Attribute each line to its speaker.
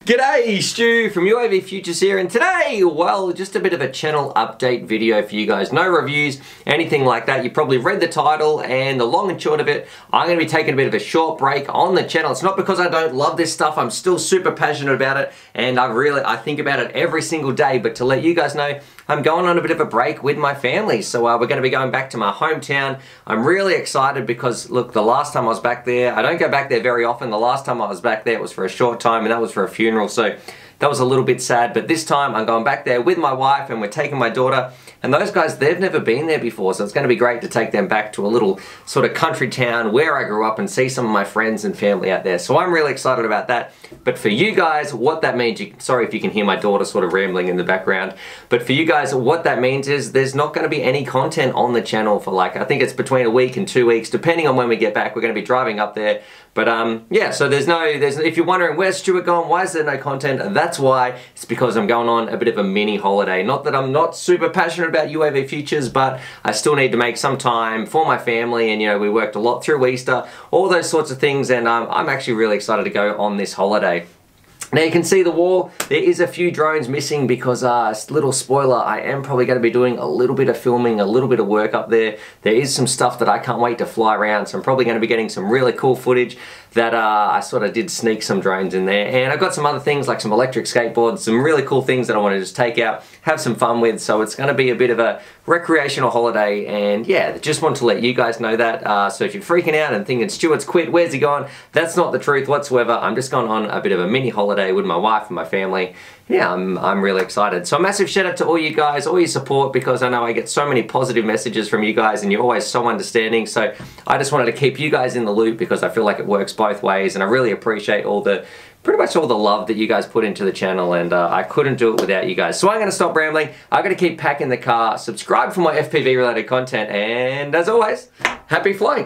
Speaker 1: G'day, Stu from UAVfutures here, and today, well, just a bit of a channel update video for you guys. No reviews, anything like that. You probably read the title, and the long and short of it, I'm going to be taking a bit of a short break on the channel. It's not because I don't love this stuff. I'm still super passionate about it, and I think about it every single day. But to let you guys know, I'm going on a bit of a break with my family. So we're going to be going back to my hometown. I'm really excited because, look, the last time I was back there, I don't go back there very often. The last time I was back there was for a short time, and that was for a funeral. So that was a little bit sad, but this time I'm going back there with my wife and we're taking my daughter, and those guys, they've never been there before, so it's going to be great to take them back to a little sort of country town where I grew up and see some of my friends and family out there. So I'm really excited about that. But for you guys, what that means, sorry if you can hear my daughter sort of rambling in the background, but for you guys, what that means is there's not going to be any content on the channel for, like, I think it's between a week and 2 weeks, depending on when we get back. We're going to be driving up there. But yeah, so if you're wondering where's Stuart gone, why is there no content, that's why. It's because I'm going on a bit of a mini holiday. Not that I'm not super passionate about UAVfutures, but I still need to make some time for my family, and you know, we worked a lot through Easter, all those sorts of things, and I'm actually really excited to go on this holiday. Now you can see the wall, there is a few drones missing because, little spoiler, I am probably going to be doing a little bit of filming, a little bit of work up there. There is some stuff that I can't wait to fly around, so I'm probably going to be getting some really cool footage that I sort of did sneak some drones in there. And I've got some other things like some electric skateboards, some really cool things that I want to just take out, have some fun with, so it's going to be a bit of a recreational holiday. And yeah, just want to let you guys know that. So if you're freaking out and thinking Stuart's quit, where's he gone? That's not the truth whatsoever. I'm just going on a bit of a mini holiday with my wife and my family. Yeah, I'm really excited. So a massive shout out to all you guys, all your support, because I know I get so many positive messages from you guys and you're always so understanding. So I just wanted to keep you guys in the loop because I feel like it works both ways, and I really appreciate pretty much all the love that you guys put into the channel, and I couldn't do it without you guys. So I'm going to stop rambling. I'm going to keep packing the car. Subscribe for more FPV related content, and as always, happy flying.